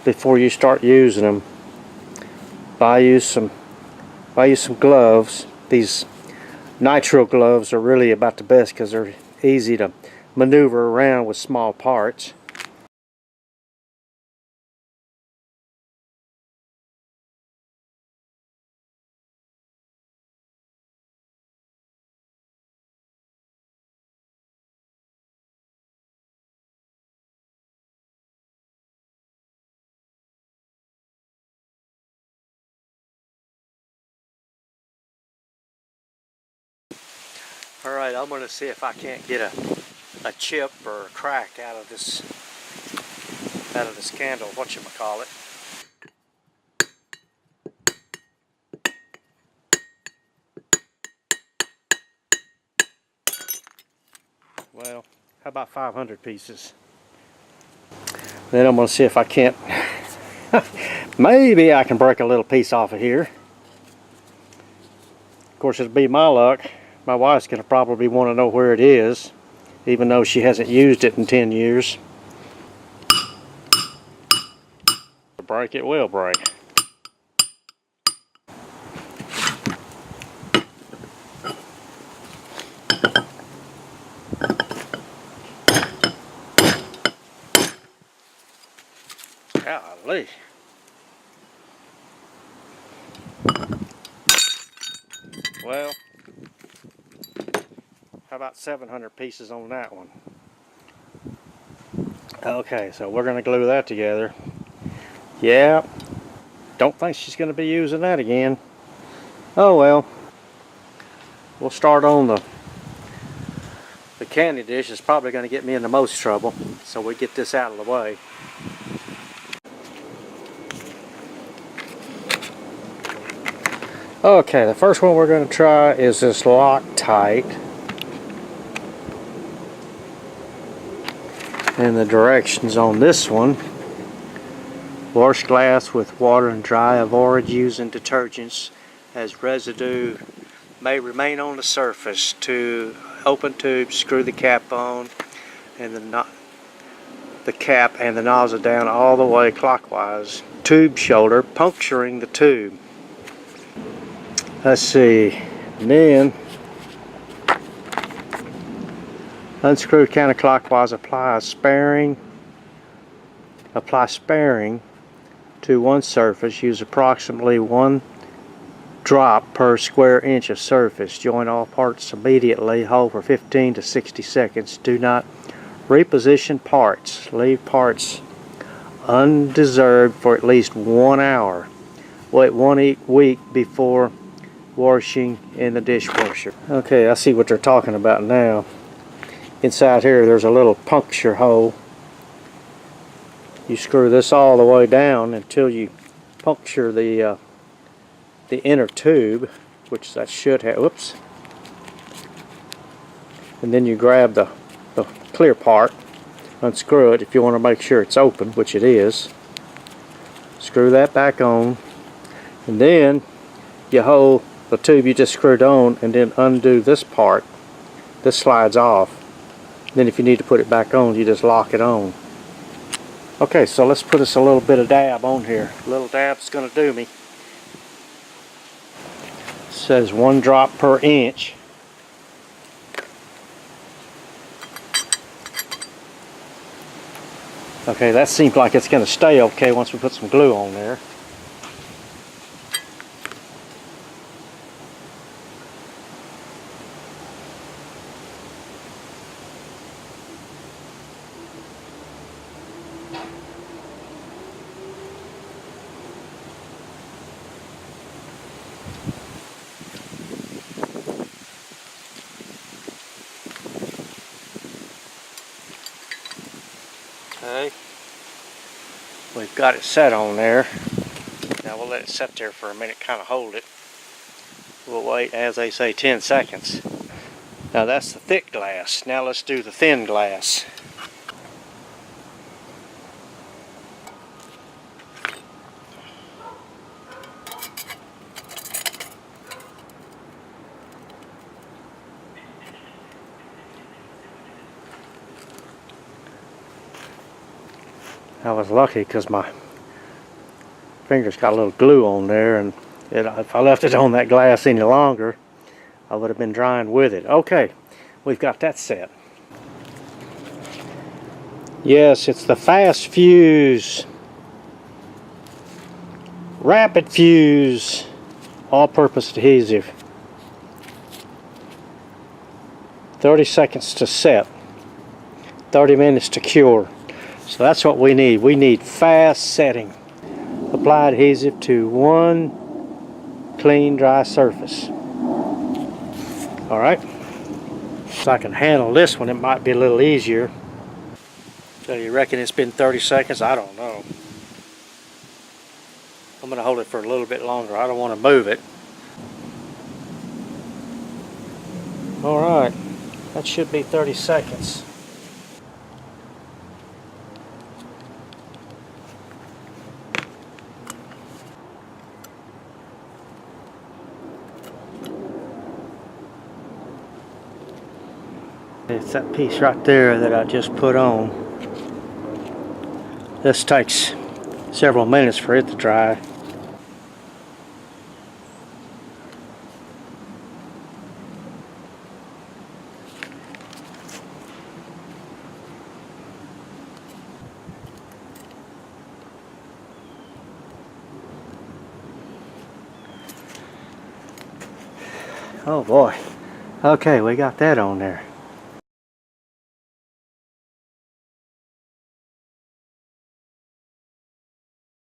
before you start using them, buy you some gloves. These nitro gloves are really about the best because they're easy to maneuver around with small parts. Alright, I'm going to see if I can't get a chip or a crack out of this candle, whatchamacallit. Well, how about 500 pieces? Then I'm going to see if I can't, maybe I can break a little piece off of here. Of course, it'll be my luck. My wife's going to probably want to know where it is, even though she hasn't used it in 10 years. Break it will break. Golly. Well, how about 700 pieces on that one? Okay, so we're going to glue that together. Yeah, don't think she's going to be using that again. Oh well. We'll start on the candy dish. Is probably going to get me in the most trouble, so we get this out of the way. Okay, the first one we're going to try is this Loctite. And the directions on this one: wash glass with water and dry. Avoid using detergents as residue may remain on the surface. To open tube, screw the cap on and the cap and the nozzle down all the way clockwise. Tube shoulder, puncturing the tube. Let's see. And then unscrew counterclockwise. Apply sparing to one surface. Use approximately 1 drop per square inch of surface. Join all parts immediately. Hold for 15 to 60 seconds. Do not reposition parts. Leave parts undisturbed for at least 1 hour. Wait 1 week before washing in the dishwasher. Okay, I see what they're talking about now. Inside here there's a little puncture hole. You screw this all the way down until you puncture the inner tube, which that should have, whoops. And then you grab the clear part, unscrew it if you want to make sure it's open, which it is. Screw that back on, and then you hold the tube you just screwed on and then undo this part. This slides off. Then if you need to put it back on, you just lock it on. Okay, so let's put us a little bit of dab on here. A little dab's going to do me. It says 1 drop per inch. Okay, that seems like it's going to stay okay once we put some glue on there. Okay, we've got it set on there. Now we'll let it sit there for a minute, kind of hold it. We'll wait, as they say, 10 seconds. Now that's the thick glass. Now let's do the thin glass. I was lucky because my finger's got a little glue on there, and if I left it on that glass any longer, I would have been drying with it. Okay, we've got that set. Yes, it's the fast fuse, rapid fuse, all-purpose adhesive. 30 seconds to set, 30 minutes to cure. So that's what we need. We need fast setting. Apply adhesive to one clean, dry surface. All right. So I can handle this one. It might be a little easier. So you reckon it's been 30 seconds? I don't know. I'm going to hold it for a little bit longer. I don't want to move it. All right. That should be 30 seconds. It's that piece right there that I just put on. This takes several minutes for it to dry. Oh boy. Okay, we got that on there.